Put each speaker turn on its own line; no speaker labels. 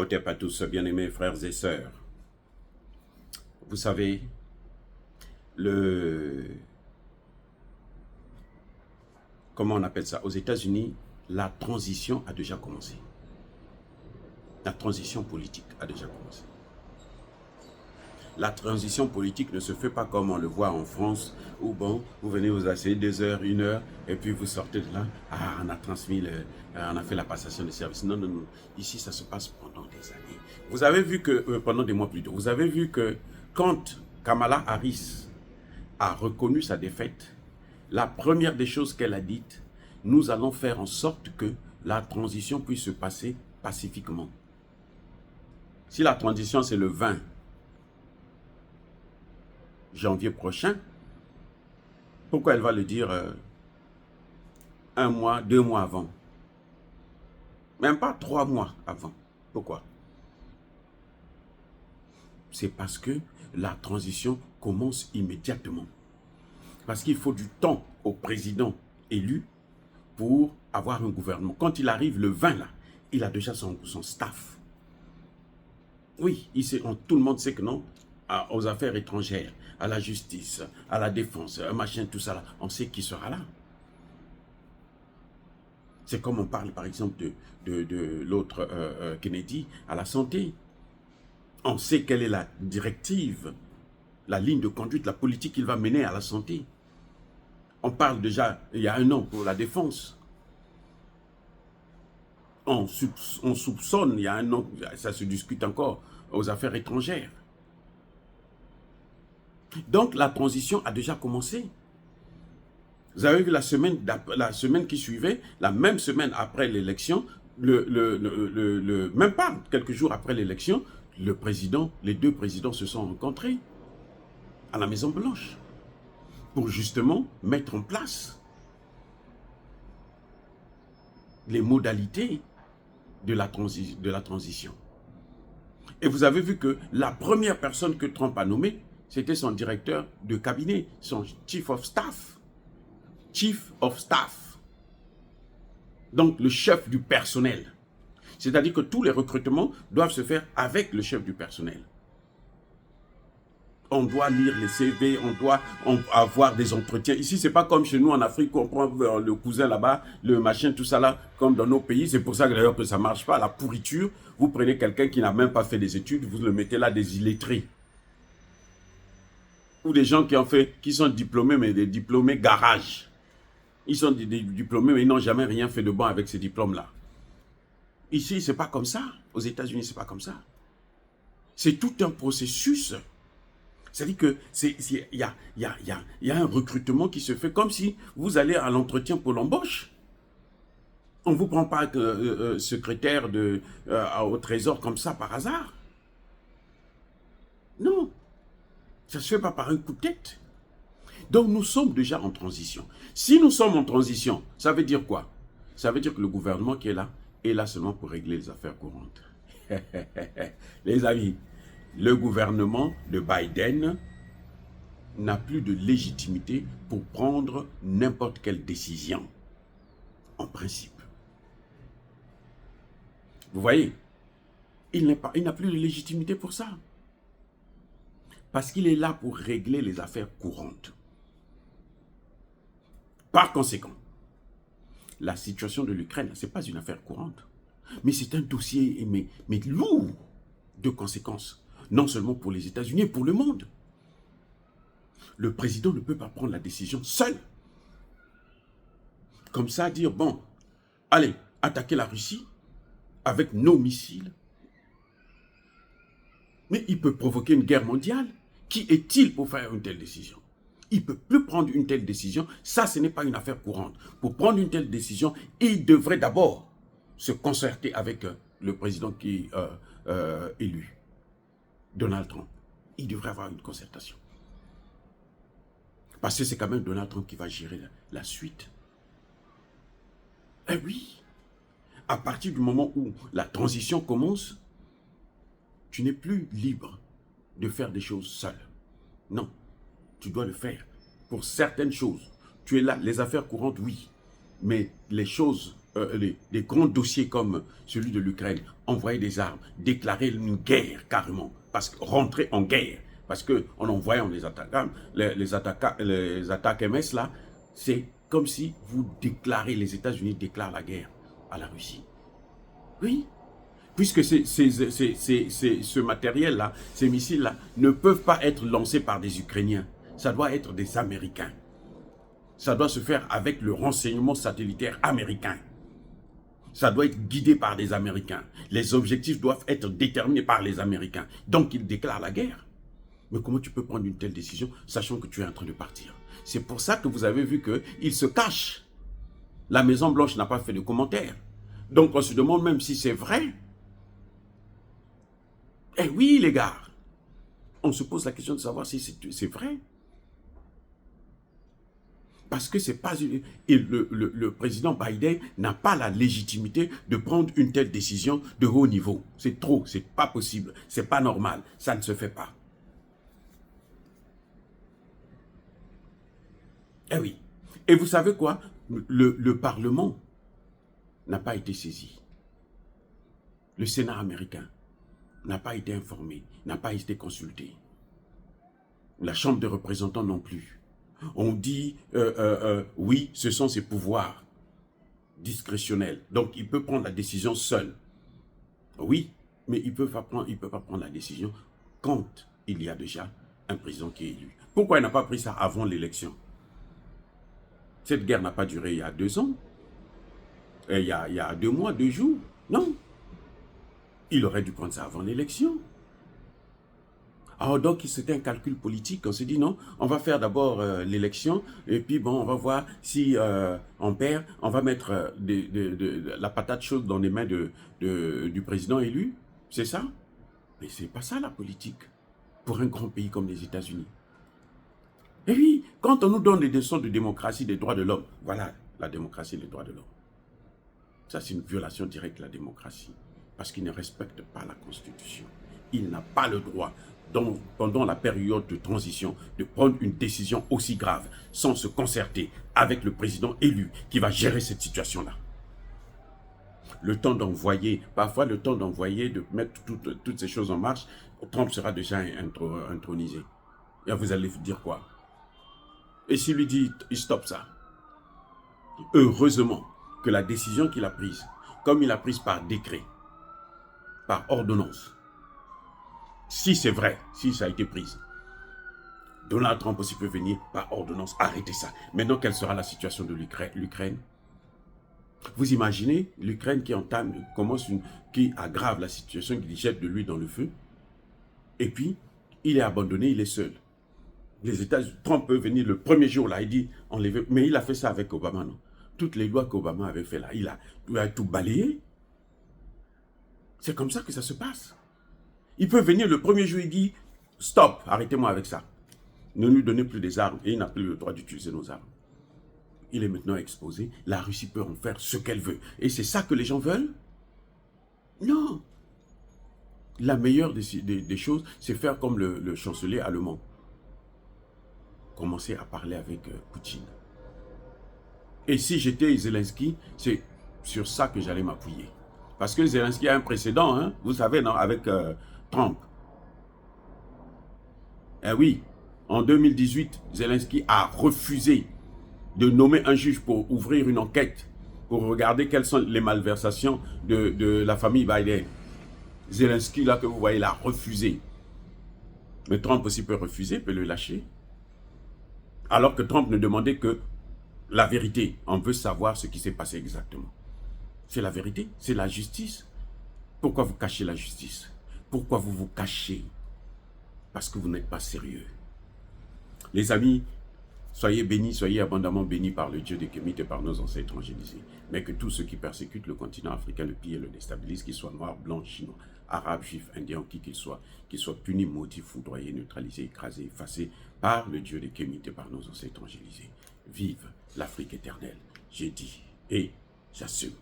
Otep à tous, bien-aimés frères et sœurs. Vous savez, comment on appelle ça? Aux États-Unis, la transition a déjà commencé. La transition politique a déjà commencé. La transition politique ne se fait pas comme on le voit en France, où bon, vous venez vous asseoir 2 heures, 1 heure, et puis vous sortez de là, on a transmis, on a fait la passation de service. Non, non, non. Ici, ça se passe pendant des années. Vous avez vu que, pendant des mois plus tôt, vous avez vu que quand Kamala Harris a reconnu sa défaite, la première des choses qu'elle a dites, nous allons faire en sorte que la transition puisse se passer pacifiquement. Si la transition, c'est le 20 janvier prochain, pourquoi elle va le dire 1 mois, 2 mois avant? Même pas 3 mois avant. Pourquoi? C'est parce que la transition commence immédiatement. Parce qu'il faut du temps au président élu pour avoir un gouvernement. Quand il arrive le 20 là, il a déjà son staff. Oui, tout le monde sait que non, aux affaires étrangères, à la justice, à la défense, machin, tout ça là, on sait qui sera là. C'est comme on parle par exemple de l'autre Kennedy à la santé. On sait quelle est la directive, la ligne de conduite, la politique qu'il va mener à la santé. On parle déjà, il y a 1 an, pour la défense. On soupçonne, il y a 1 an, ça se discute encore, aux affaires étrangères. Donc la transition a déjà commencé. Vous avez vu la semaine qui suivait, la même semaine après l'élection, même pas quelques jours après l'élection, les 2 présidents se sont rencontrés à la Maison Blanche pour justement mettre en place les modalités de la transition. Et vous avez vu que la première personne que Trump a nommée, c'était son directeur de cabinet, son Chief of Staff. Chief of Staff. Donc le chef du personnel. C'est-à-dire que tous les recrutements doivent se faire avec le chef du personnel. On doit lire les CV, on doit avoir des entretiens. Ici, c'est pas comme chez nous en Afrique, on prend le cousin là-bas, le machin, tout ça là, comme dans nos pays. C'est pour ça que d'ailleurs que ça marche pas. La pourriture, vous prenez quelqu'un qui n'a même pas fait des études, vous le mettez là des illettrés. Ou des gens qui sont diplômés, mais des diplômés garage. Ils sont des diplômés, mais ils n'ont jamais rien fait de bon avec ces diplômes-là. Ici, c'est pas comme ça. Aux États-Unis, c'est pas comme ça. C'est tout un processus. C'est-à-dire qu'il y a un recrutement qui se fait comme si vous allez à l'entretien pour l'embauche. On ne vous prend pas secrétaire au trésor comme ça par hasard. Non. Ça ne se fait pas par un coup de tête. Donc nous sommes déjà en transition. Si nous sommes en transition, ça veut dire quoi? Ça veut dire que le gouvernement qui est là seulement pour régler les affaires courantes. Les amis, le gouvernement de Biden n'a plus de légitimité pour prendre n'importe quelle décision, en principe. Vous voyez, il n'a plus de légitimité pour ça. Parce qu'il est là pour régler les affaires courantes. Par conséquent, la situation de l'Ukraine, ce n'est pas une affaire courante, mais c'est un dossier mais lourd de conséquences, non seulement pour les États-Unis, mais pour le monde. Le président ne peut pas prendre la décision seul. Comme ça, dire, bon, allez, attaquer la Russie avec nos missiles. Mais il peut provoquer une guerre mondiale. Qui est-il pour faire une telle décision? Il ne peut plus prendre une telle décision. Ça, ce n'est pas une affaire courante. Pour prendre une telle décision, il devrait d'abord se concerter avec le président qui est élu, Donald Trump. Il devrait avoir une concertation. Parce que c'est quand même Donald Trump qui va gérer la suite. Eh oui, à partir du moment où la transition commence, tu n'es plus libre de faire des choses seul. Non, tu dois le faire pour certaines choses. Tu es là, les affaires courantes, oui. Mais les choses des grands dossiers comme celui de l'Ukraine, envoyer des armes, déclarer une guerre carrément, parce que rentrer en guerre, parce qu'en envoyant les attaques MS là, c'est comme si vous déclarez, les États-Unis déclarent la guerre à la Russie. Oui, puisque ce matériel-là, ces missiles-là, ne peuvent pas être lancés par des Ukrainiens. Ça doit être des Américains. Ça doit se faire avec le renseignement satellitaire américain. Ça doit être guidé par des Américains. Les objectifs doivent être déterminés par les Américains. Donc, ils déclarent la guerre. Mais comment tu peux prendre une telle décision, sachant que tu es en train de partir? C'est pour ça que vous avez vu qu'ils se cachent. La Maison-Blanche n'a pas fait de commentaires. Donc, on se demande même si c'est vrai. Eh oui, les gars. On se pose la question de savoir si c'est vrai. Parce que c'est pas le président Biden n'a pas la légitimité de prendre une telle décision de haut niveau. C'est trop, c'est pas possible, c'est pas normal, ça ne se fait pas. Eh oui. Et vous savez quoi? Le Parlement n'a pas été saisi. Le Sénat américain n'a pas été informé, n'a pas été consulté. La Chambre des représentants non plus. On dit, oui, ce sont ses pouvoirs discrétionnels. Donc, il peut prendre la décision seul. Oui, mais il ne peut pas prendre la décision quand il y a déjà un président qui est élu. Pourquoi il n'a pas pris ça avant l'élection? Cette guerre n'a pas duré il y a 2 ans. Il y a 2 mois, 2 jours. Non. Il aurait dû prendre ça avant l'élection. Alors donc, c'était un calcul politique. On s'est dit non, on va faire d'abord l'élection et puis bon, on va voir si on perd. On va mettre la patate chaude dans les mains du président élu. C'est ça? Mais c'est pas ça la politique pour un grand pays comme les États-Unis. Et oui, quand on nous donne des leçons de démocratie, des droits de l'homme, voilà la démocratie et les droits de l'homme. Ça, c'est une violation directe de la démocratie parce qu'il ne respecte pas la Constitution. Il n'a pas le droit, pendant la période de transition, de prendre une décision aussi grave sans se concerter avec le président élu qui va gérer cette situation-là. Le temps d'envoyer, parfois le temps d'envoyer, de mettre toutes ces choses en marche, Trump sera déjà intronisé. Et vous allez dire quoi? Et s'il lui dit, il stoppe ça. Heureusement que la décision qu'il a prise, comme il a prise par décret, par ordonnance, si c'est vrai, si ça a été pris, Donald Trump aussi peut venir par ordonnance arrêter ça. Maintenant, quelle sera la situation de l'Ukraine? Vous imaginez l'Ukraine qui aggrave la situation, qui jette de l'huile dans le feu, et puis il est abandonné, il est seul. Les États-Unis, Trump peut venir le premier jour là, il dit enlever, mais il a fait ça avec Obama, non? Toutes les lois qu'Obama avait fait là, il a tout balayé. C'est comme ça que ça se passe. Il peut venir le premier jour, il dit stop, arrêtez-moi avec ça. Ne nous donnez plus des armes et il n'a plus le droit d'utiliser nos armes. Il est maintenant exposé, la Russie peut en faire ce qu'elle veut. Et c'est ça que les gens veulent? Non. La meilleure des choses, c'est faire comme le chancelier allemand. Commencer à parler avec Poutine. Et si j'étais Zelensky, c'est sur ça que j'allais m'appuyer. Parce que Zelensky a un précédent, hein, vous savez, non, avec Trump. Eh oui, en 2018, Zelensky a refusé de nommer un juge pour ouvrir une enquête, pour regarder quelles sont les malversations de la famille Biden. Zelensky, là que vous voyez, il a refusé. Mais Trump aussi peut refuser, peut le lâcher. Alors que Trump ne demandait que la vérité. On veut savoir ce qui s'est passé exactement. C'est la vérité, c'est la justice. Pourquoi vous cachez la justice? Pourquoi vous vous cachez? Parce que vous n'êtes pas sérieux. Les amis, soyez bénis, soyez abondamment bénis par le Dieu des Kémites et par nos ancêtres évangélisés. Mais que tous ceux qui persécutent le continent africain, le pillent et le déstabilisent, qu'ils soient noirs, blancs, chinois, arabes, juifs, indiens, qui qu'ils soient punis, maudits, foudroyés, neutralisés, écrasés, effacés par le Dieu des Kémites et par nos ancêtres évangélisés. Vive l'Afrique éternelle, j'ai dit et j'assume.